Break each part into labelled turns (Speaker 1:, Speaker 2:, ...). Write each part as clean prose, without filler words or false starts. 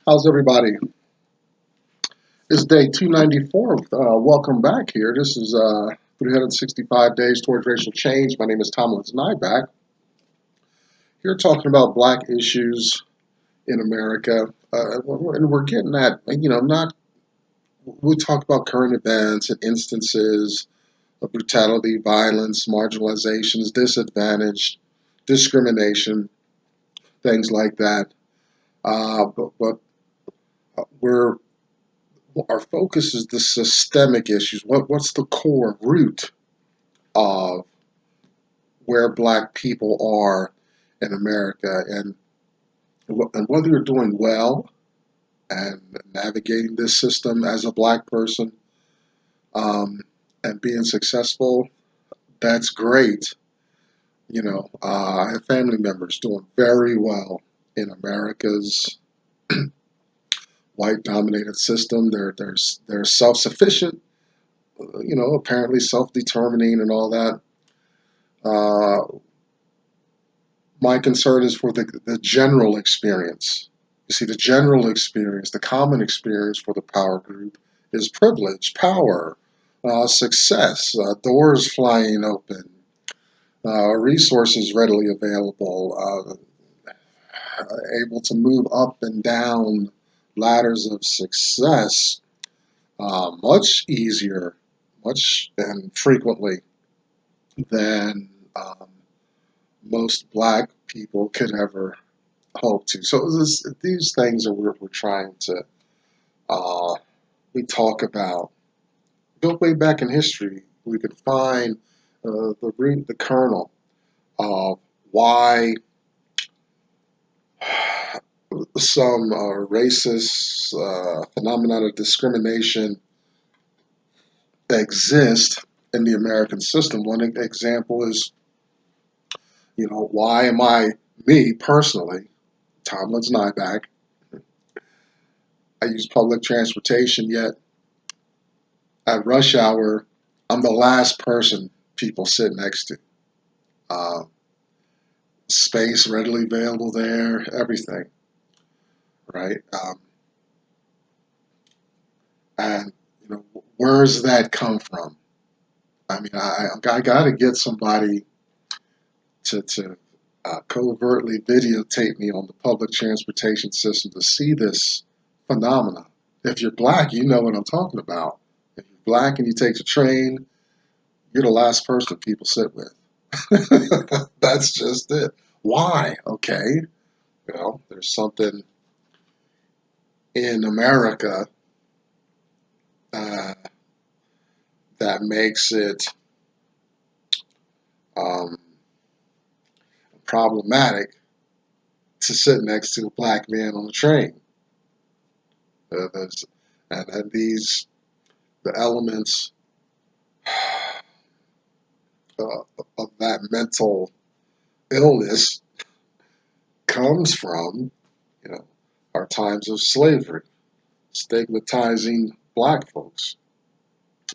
Speaker 1: How's everybody? It's day 294. Welcome back here. This is 365 Days Towards Racial Change. My name is Tomlins Nyback. Here talking about black issues in America. And we're getting at, not, we talk about current events and instances of brutality, violence, marginalizations, disadvantage, discrimination, things like that. But we're our focus is the systemic issues. What's the core root of where black people are in America, and whether you're doing well and navigating this system as a black person, um, and being successful, that's great. I have family members doing very well in America's white-dominated system. They're self-sufficient, apparently self-determining and all that. Uh, my concern is for the general experience. You see, the general experience, the common experience for the power group is privilege, power, success, doors flying open, resources readily available, able to move up and down ladders of success much easier, much and frequently than most black people could ever hope to. So these things are we're trying to we talk about. Go way back in history, we could find the kernel of why some racist phenomena of discrimination exist in the American system. One example is, why am me personally, Tomlin's Nyback, I use public transportation, yet at rush hour, I'm the last person people sit next to. Uh, Space readily available there, everything, right? And where does that come from? I mean, I got to get somebody to covertly videotape me on the public transportation system to see this phenomena. If you're black, you know what I'm talking about. If you're black and you take the train, you're the last person people sit with. That's just it. Why? Okay. There's something in America uh, that makes it um, problematic to sit next to a black man on a train. There's, and the elements of that mental illness comes from, you know, our times of slavery, stigmatizing black folks.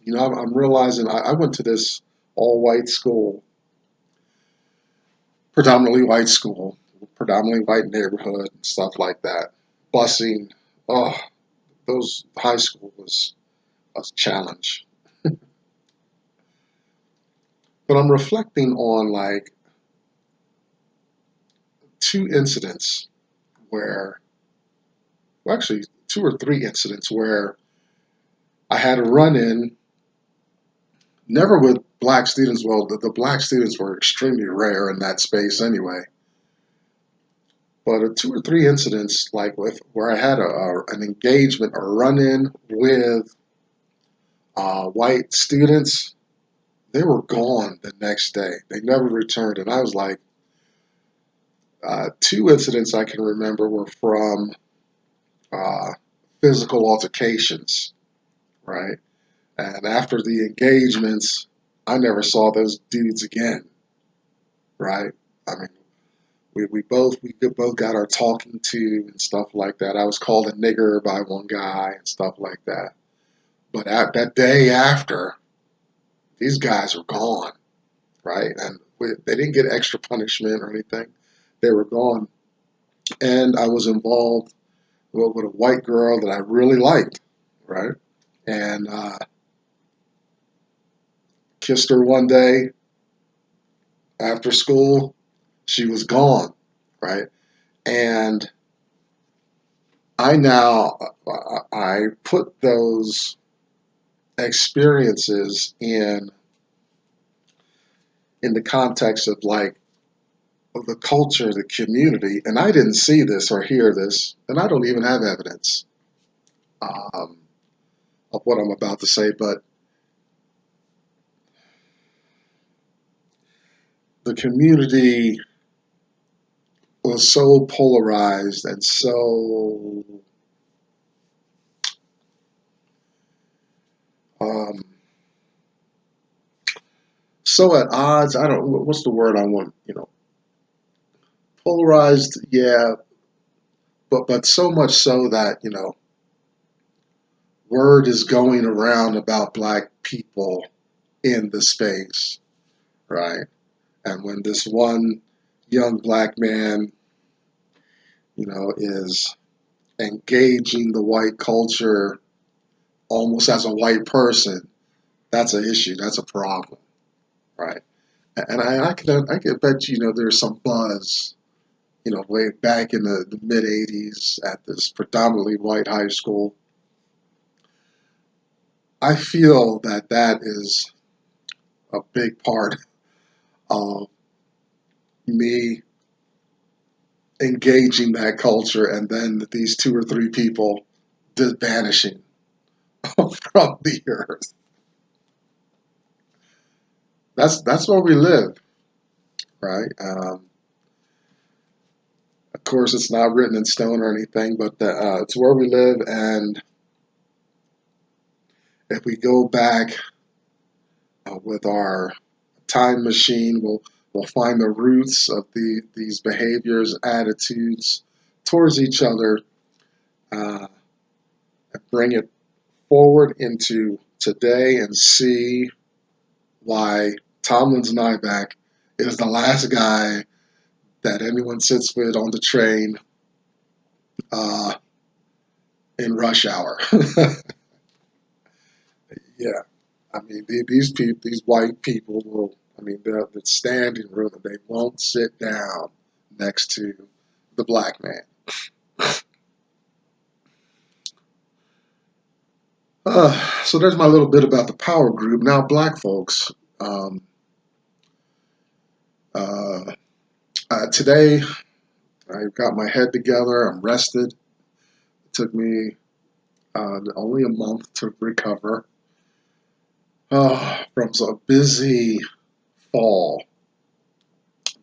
Speaker 1: I'm realizing I went to this all-white school, predominantly white neighborhood, and stuff like that. Busing, oh, those high school was a challenge. But I'm reflecting on like two incidents where, well, actually, two or three incidents where I had a run in, never with black students. Well, the black students were extremely rare in that space anyway. But two or three incidents, like where I had an engagement, a run in with white students, they were gone the next day. They never returned. And I was like, two incidents I can remember were from uh, physical altercations, right? And after the engagements, I never saw those dudes again, right? I mean, we both got our talking to and stuff like that. I was called a nigger by one guy and stuff like that. But at that day after, these guys were gone, right? And they didn't get extra punishment or anything. They were gone, and I was involved with a white girl that I really liked, right? And kissed her one day after school. She was gone, right? And I now I put those experiences in the context of like of the culture, the community, and I didn't see this or hear this, and I don't even have evidence um, of what I'm about to say, but the community was so polarized and um, so at odds. I don't. What's the word I want? Polarized. Yeah, but so much so that word is going around about black people in the space, right? And when this one young black man, is engaging the white culture almost as a white person, that's an issue. That's a problem, right? And I could bet there's some buzz, way back in the mid '80s at this predominantly white high school. I feel that that is a big part of me engaging that culture, and then these two or three people just vanishing from the earth. That's where we live, right? Of course, it's not written in stone or anything, but it's where we live. And if we go back with our time machine, we'll find the roots of these behaviors, attitudes towards each other, uh, and bring it forward into today and see why Tomlin's Nyback is the last guy that anyone sits with on the train uh, in rush hour. Yeah, I mean these people, these white people will. I mean they're standing room and they won't sit down next to the black man. So there's my little bit about the power group. Now, black folks. Um, uh, Today, I got my head together. I'm rested. It took me only a month to recover from a busy fall,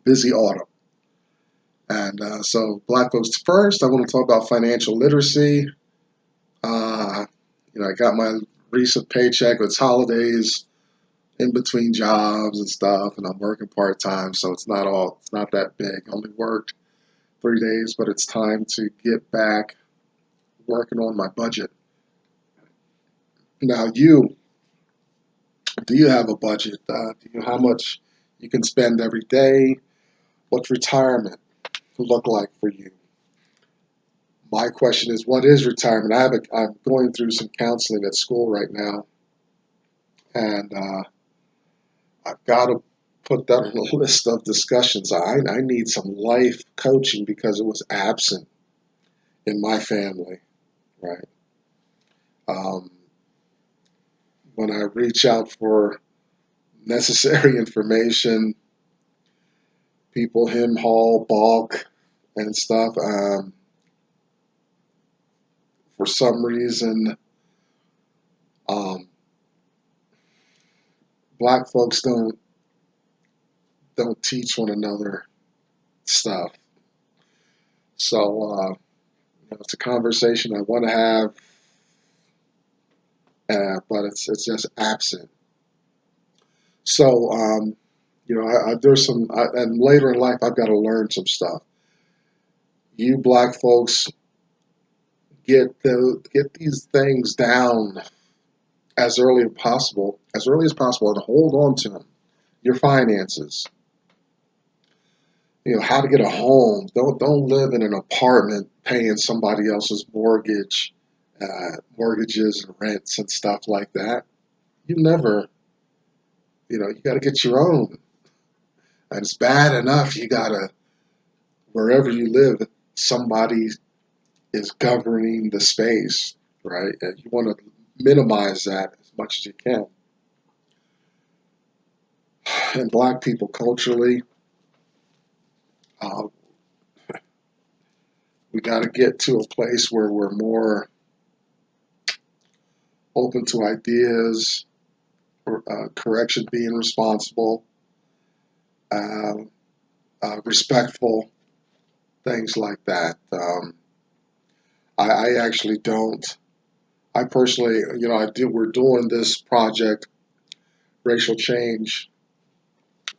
Speaker 1: busy autumn. And so, black folks first, I want to talk about financial literacy. Uh, I got my recent paycheck. It's holidays, in between jobs and stuff, and I'm working part time, so it's not that big. I only worked 3 days, but it's time to get back working on my budget. Now, do you have a budget? Do you how much you can spend every day? What's retirement look like for you? My question is, what is retirement? I'm going through some counseling at school right now, and I've got to put that on a list of discussions. I need some life coaching because it was absent in my family, right? Um, when I reach out for necessary information, people hem haul, balk, and stuff. For some reason, um, black folks don't teach one another stuff. So it's a conversation I want to have, but it's just absent. So there's and later in life I've got to learn some stuff. You black folks get these things down as early as possible, and hold on to them. Your finances, how to get a home. Don't live in an apartment paying somebody else's mortgages and rents and stuff like that. You never, you got to get your own. And it's bad enough you got to, wherever you live, somebody is governing the space, right? And you want to minimize that as much as you can. And black people culturally, uh, we got to get to a place where we're more open to ideas, correction being responsible, uh, respectful, things like that. I actually don't. I personally, I do. We're doing this project, racial change,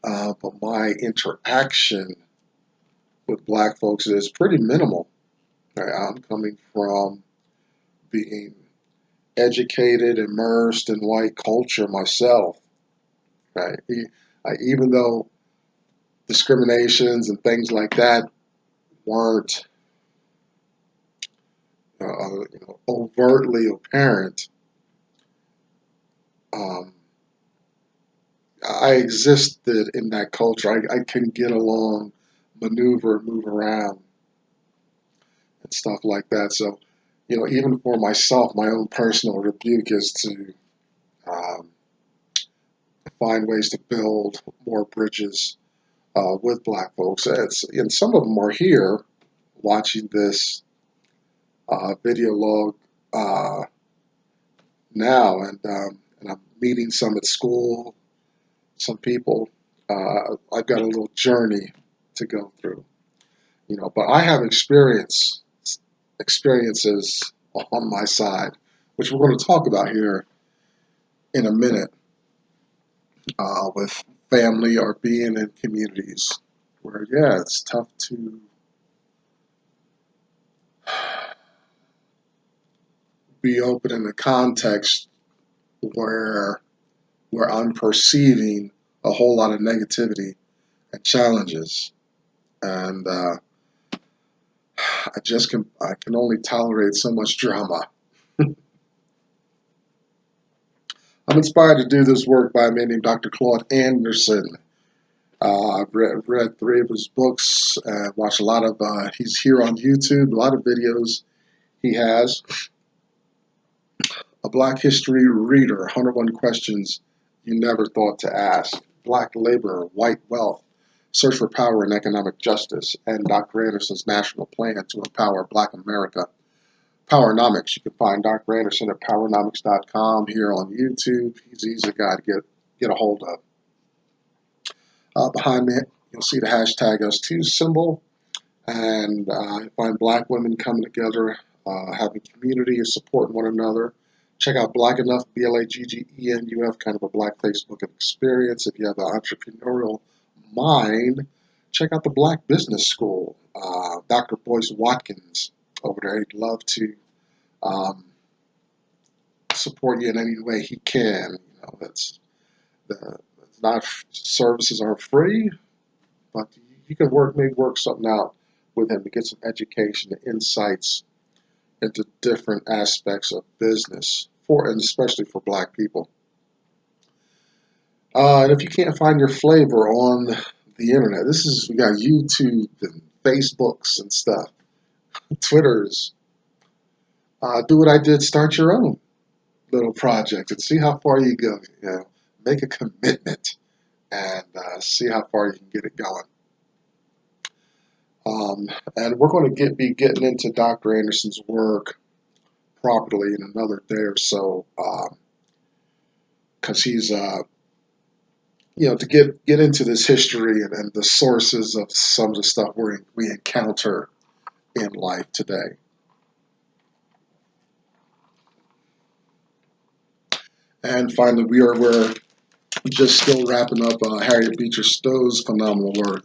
Speaker 1: but my interaction with black folks is pretty minimal. Right? I'm coming from being educated, immersed in white culture myself. Right? Even though discriminations and things like that weren't overtly apparent, um, I existed in that culture. I can get along, maneuver, move around, and stuff like that. So, even for myself, my own personal rebuke is to um, find ways to build more bridges with black folks. And some of them are here watching this video log uh, now, and I'm meeting some at school, some people. I've got a little journey to go through, but I have experiences on my side, which we're going to talk about here in a minute, with family or being in communities where, yeah, it's tough to be open in a context where I'm perceiving a whole lot of negativity and challenges, and I can only tolerate so much drama. I'm inspired to do this work by a man named Dr. Claude Anderson. I've read three of his books, watched a lot of, he's here on YouTube, a lot of videos he has. A Black History Reader, 101 Questions You Never Thought to Ask, Black Labor, White Wealth, Search for Power and Economic Justice, and Dr. Anderson's National Plan to Empower Black America. Powernomics, you can find Dr. Anderson at powernomics.com, here on YouTube. He's an easy guy to get a hold of. Behind me, you'll see the hashtag #US2 symbol, and you find black women coming together, having community and supporting one another. Check out Black Enough, BLAGGENUF, kind of a black Facebook experience. If you have an entrepreneurial mind, check out the Black Business School. Dr. Boyce Watkins over there, he'd love to um, support you in any way he can. That's not, services aren't free, but you can maybe work something out with him to get some education and insights into different aspects of business and especially for black people. And if you can't find your flavor on the internet, we got YouTube and Facebooks and stuff, Twitters. Do what I did, start your own little project and see how far you go. Make a commitment and see how far you can get it going. And we're going to be getting into Dr. Anderson's work properly in another day or so, because he's, to get into this history and the sources of some of the stuff we encounter in life today. And finally, we're just still wrapping up Harriet Beecher Stowe's phenomenal work,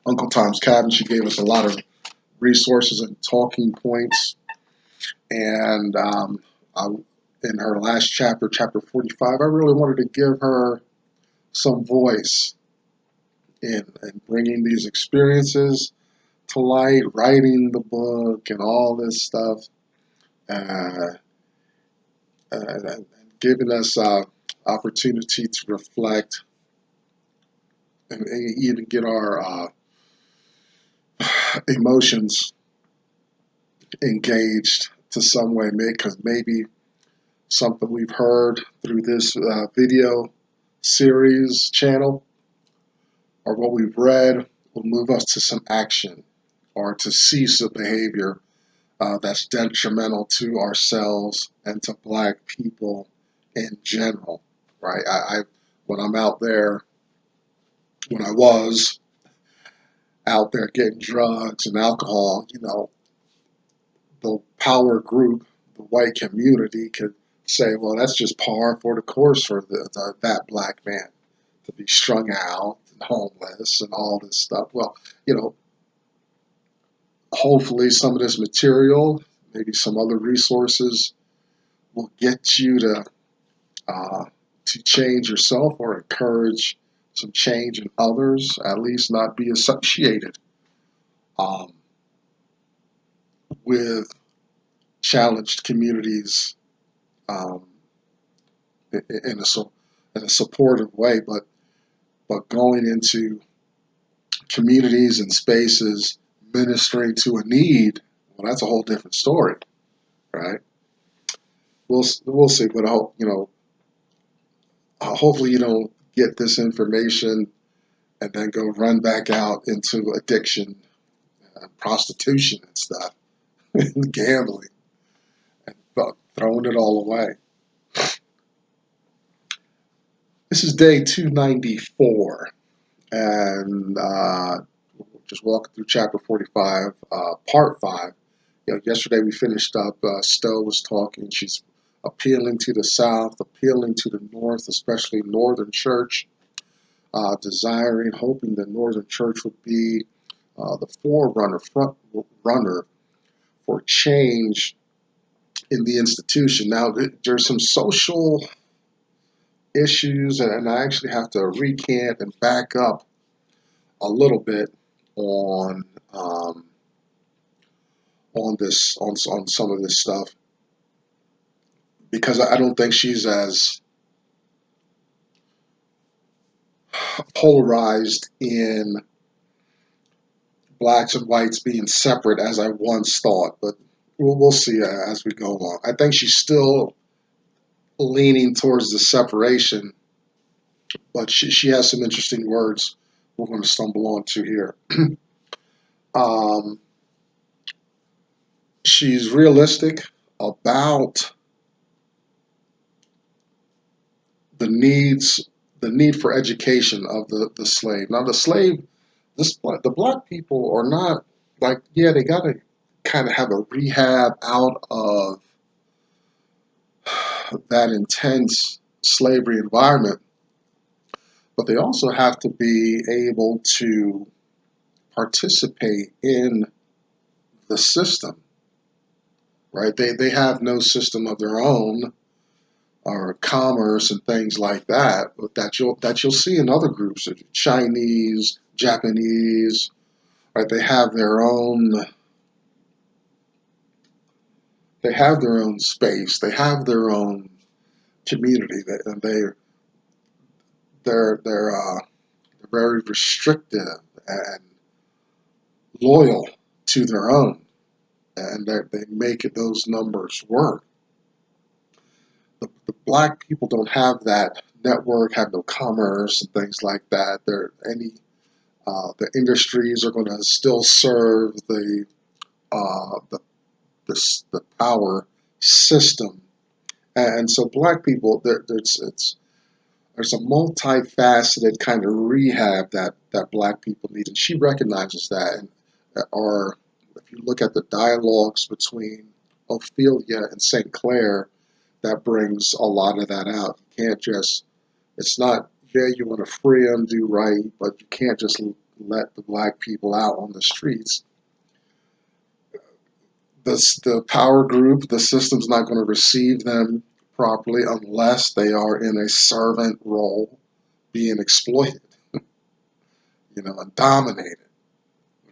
Speaker 1: Uncle Tom's Cabin. She gave us a lot of resources and talking points. And in her last chapter 45, I really wanted to give her some voice in bringing these experiences to light, writing the book, and all this stuff, uh, and giving us opportunity to reflect and even get our emotions engaged to some way, because maybe something we've heard through this video series channel or what we've read will move us to some action or to cease a behavior that's detrimental to ourselves and to Black people in general, right? When I'm out there, when I was out there getting drugs and alcohol, the power group, the white community could say, well, that's just par for the course for that Black man to be strung out and homeless and all this stuff. Well, hopefully some of this material, maybe some other resources, will get you to change yourself or encourage some change in others, at least not be associated um, with challenged communities um, in a supportive way, but going into communities and spaces ministering to a need, well, that's a whole different story, right? We'll see, but I hope hopefully you don't get this information and then go run back out into addiction, prostitution and stuff, and gambling, and throwing it all away. This is day 294, and just walking through chapter 45, part 5. Yesterday we finished up, Stowe was talking, she's appealing to the South, appealing to the North, especially Northern Church, desiring, hoping the Northern Church would be the front runner for change in the institution. Now, there's some social issues, and I actually have to recant and back up a little bit on on some of this stuff, because I don't think she's as polarized in blacks and whites being separate as I once thought. But we'll see as we go along. I think she's still leaning towards the separation, but she has some interesting words we're going to stumble onto here. um, she's realistic about the need for education of the slave. Now the slave, the Black people are not like, yeah, they got to kind of have a rehab out of that intense slavery environment, but they also have to be able to participate in the system, right? They have no system of their own or commerce and things like that, but that you'll see in other groups, Chinese, Japanese, right? They have their own space, they have their own community, and they're very restrictive and loyal to their own, and they make those numbers work. The Black people don't have that network, have no commerce and things like that. The industries are going to still serve uh, the the power system, and so Black people, there's a multifaceted kind of rehab that Black people need, and she recognizes that. And or if you look at the dialogues between Ophelia and St. Clair, that brings a lot of that out. You can't just, it's not, yeah, you want to free them, do right, but you can't just let the Black people out on the streets. The power group, the system's not going to receive them properly unless they are in a servant role being exploited. and dominated.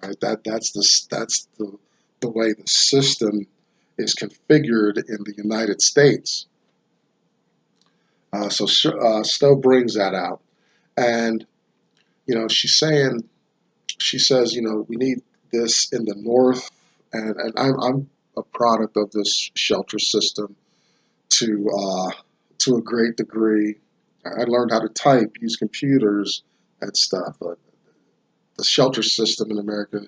Speaker 1: Right? That's the way the system is configured in the United States. So Stowe brings that out, and she says, we need this in the North, and I'm a product of this shelter system to a great degree. I learned how to type, use computers, and stuff. But the shelter system in America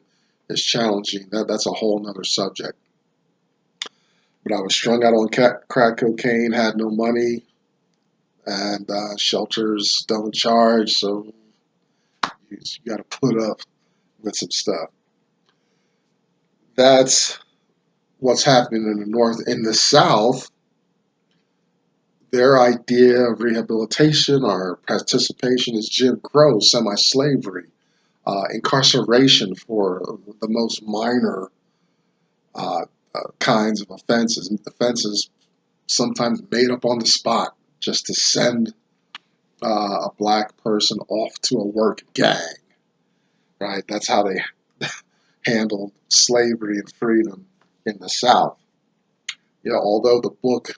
Speaker 1: is challenging. That's a whole nother subject. But I was strung out on crack cocaine, had no money, and shelters don't charge, so you got to put up with some stuff. That's what's happening in the North. In the South, their idea of rehabilitation or participation is Jim Crow, semi-slavery, incarceration for the most minor uh, kinds of offenses, offenses sometimes made up on the spot just to send a black person off to a work gang. Right? That's how they handled slavery and freedom in the South. Although the book,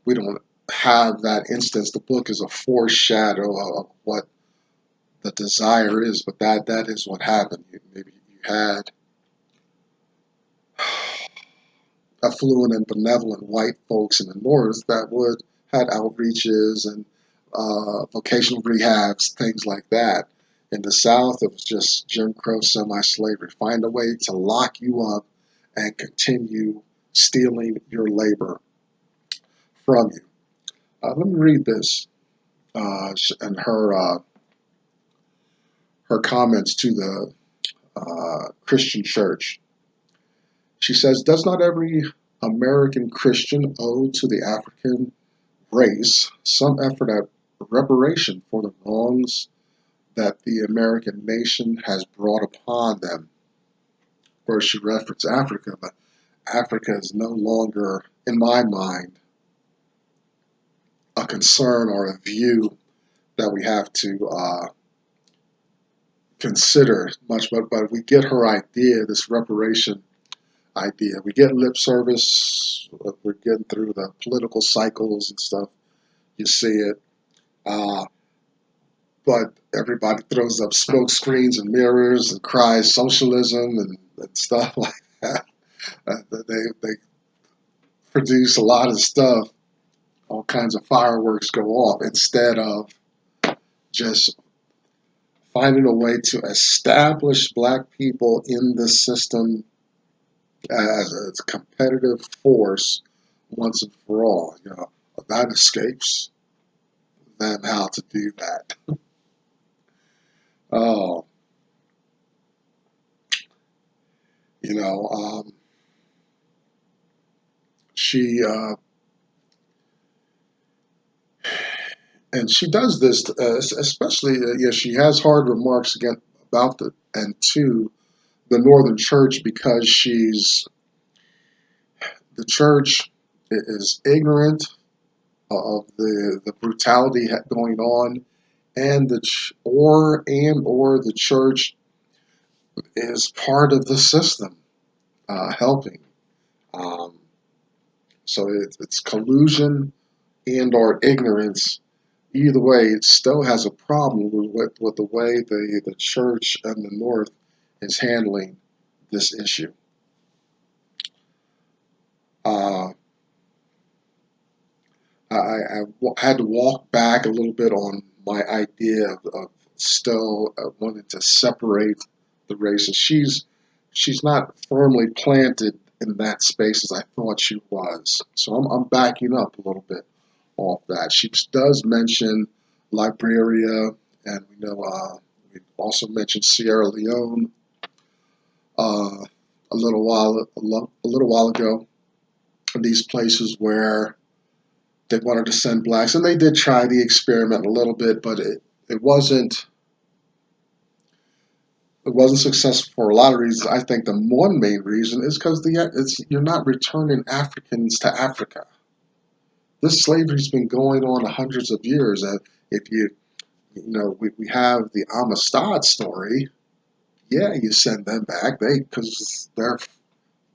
Speaker 1: we don't have that instance, the book is a foreshadow of what the desire is, but that is what happened. Maybe you had affluent and benevolent white folks in the North that would had outreaches and vocational rehabs, things like that. In the South, it was just Jim Crow semi-slavery. Find a way to lock you up and continue stealing your labor from you. Let me read this and her comments to the Christian church. She says, "Does not every American Christian owe to the African race some effort at reparation for the wrongs that the American nation has brought upon them?" Of course, she referenced Africa, but Africa is no longer, in my mind, a concern or a view that we have to consider much. But we get her idea, this reparation idea. We get lip service. We're getting through the political cycles and stuff. You see it. Uh, but everybody throws up smoke screens and mirrors and cries socialism and stuff like that. They produce a lot of stuff. All kinds of fireworks go off instead of just finding a way to establish black people in the system as a competitive force once and for all. That escapes them how to do that. Oh, you know, she and she does this, especially. She has hard remarks again about to the Northern Church because the church is ignorant of the brutality going on, and or the church is part of the system helping. Um, so it's collusion and or ignorance. Either way, it still has a problem with the way the church and the North is handling this issue. Uh, had to walk back a little bit on my idea of Stowe wanting to separate the races. She's not firmly planted in that space as I thought she was. So I'm backing up a little bit off that. She does mention Liberia, and we also mentioned Sierra Leone a little while ago. These places where they wanted to send blacks, and they did try the experiment a little bit, but it wasn't successful for a lot of reasons. I think the one main reason is because you're not returning Africans to Africa. This slavery's been going on hundreds of years. If you We have the Amistad story. Yeah, you send them back, because they're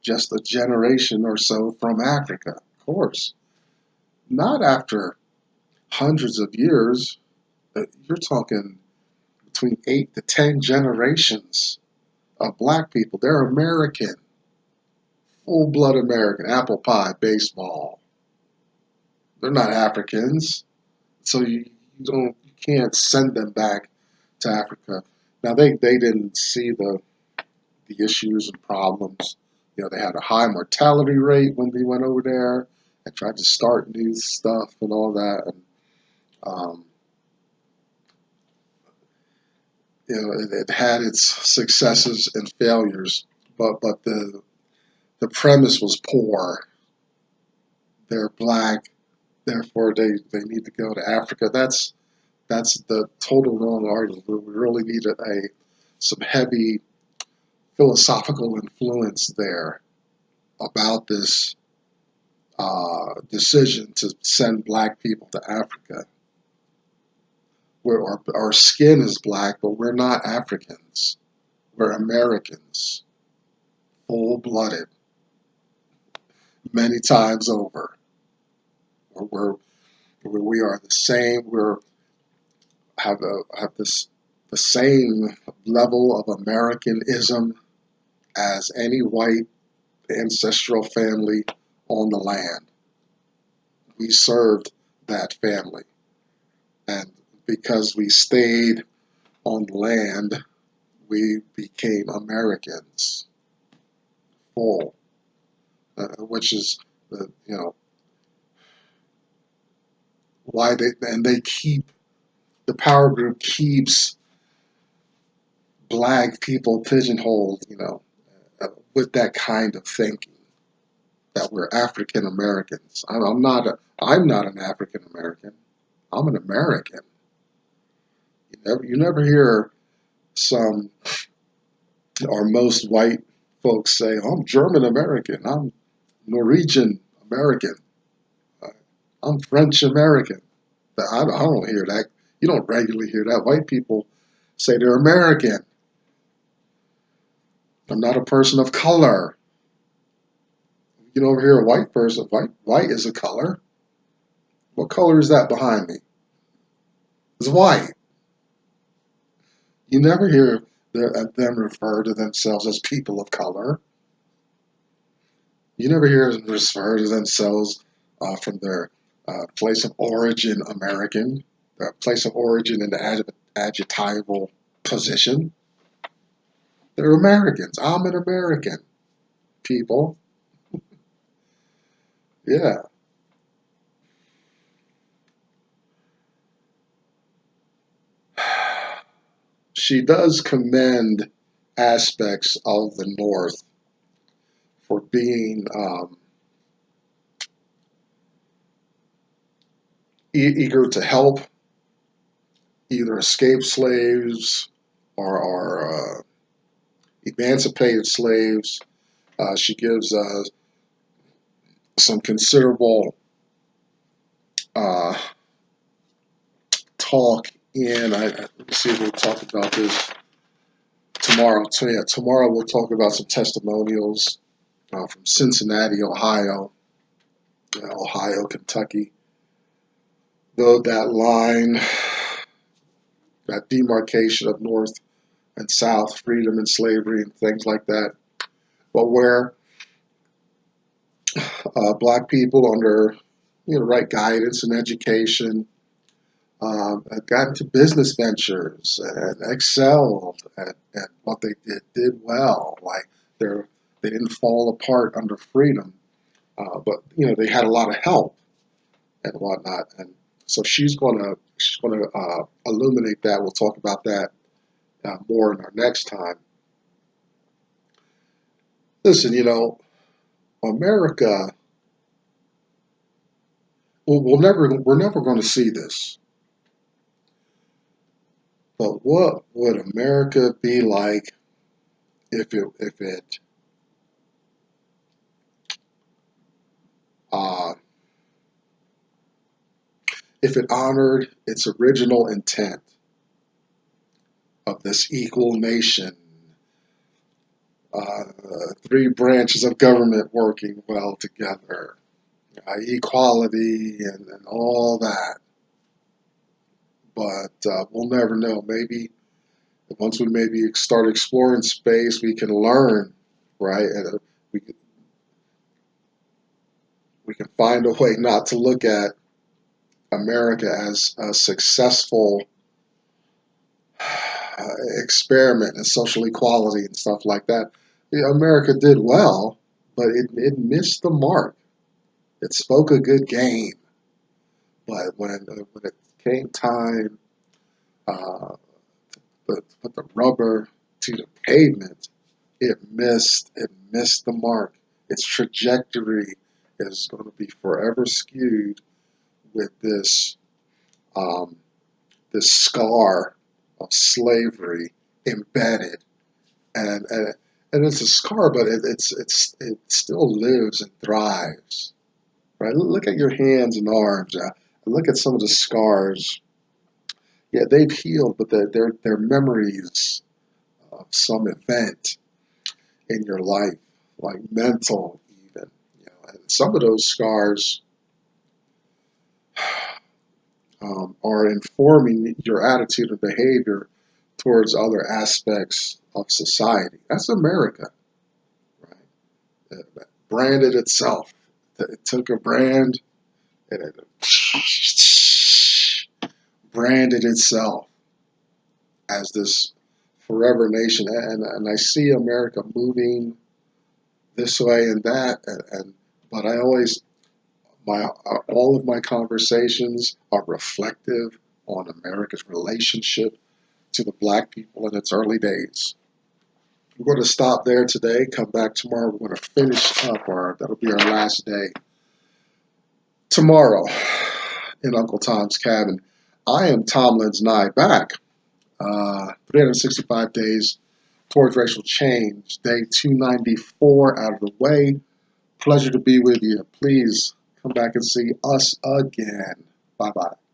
Speaker 1: just a generation or so from Africa, of course. Not after hundreds of years. You're talking between 8 to 10 generations of black people. They're American, full blood American, apple pie, baseball. They're not Africans, so you can't send them back to Africa. Now they didn't see the issues and problems. They had a high mortality rate when they went over there and tried to start new stuff and all that. And um, it had its successes and failures, but the premise was poor. They're black, therefore they need to go to Africa. That's the total wrong argument. We really needed some heavy philosophical influence there about this decision to send black people to Africa. Our skin is black, but we're not Africans. We're Americans, full-blooded, many times over. We're, we are the same. Have the same level of Americanism as any white ancestral family on the land. We served that family, and because we stayed on the land, we became Americans, full, which is why they keep the power group keeps black people pigeonholed, with that kind of thinking that we're African Americans. I'm not an African American. I'm an American. You never hear some or most white folks say, "I'm German American. I'm Norwegian American. I'm French American." I don't hear that. You don't regularly hear that. White people say they're American. I'm not a person of color. You don't hear a white person. White is a color. What color is that behind me? It's white. You never hear them refer to themselves as people of color. You never hear them refer to themselves from their place of origin American, their place of origin in the adjectival position. They're Americans. I'm an American, people. Yeah. She does commend aspects of the North for being eager to help either escaped slaves or emancipated slaves. She gives some considerable uh, talk in. Let me see if we'll talk about this tomorrow. So yeah, tomorrow we'll talk about some testimonials from Cincinnati, Ohio, Ohio, Kentucky. Though that line, that demarcation of North and South, freedom and slavery and things like that, but where black people under right guidance and education got into business ventures and excelled at what they did well. Like they didn't fall apart under freedom, but they had a lot of help and whatnot. And so she's gonna illuminate that. We'll talk about that more in our next time. Listen, America. We're never going to see this. But what would America be like if uh, it honored its original intent? of this equal nation, three branches of government working well together, equality and all that. But we'll never know. Maybe once we maybe start exploring space, we can learn, right? And we can find a way not to look at America as a successful experiment in social equality and stuff like that. America did well, but it missed the mark. It spoke a good game, but when it came time to put the rubber to the pavement, it missed the mark. Its trajectory is going to be forever skewed with um, this scar of slavery embedded, and and it's a scar, but it still lives and thrives. Right? Look at your hands and arms. Look at some of the scars. Yeah, they've healed, but they're memories of some event in your life, like mental even. And some of those scars are informing your attitude and behavior towards other aspects of society. That's America, right? It branded itself. It took a brand and it branded itself as this forever nation. And I see America moving this way and that, but I always all of my conversations are reflective on America's relationship to the black people in its early days. We're going to stop there today, come back tomorrow. We're going to finish up that'll be our last day tomorrow in Uncle Tom's Cabin. I am Tom Lynn's Nye back. 365 days towards racial change. Day 294 out of the way. Pleasure to be with you. Please come back and see us again. Bye-bye.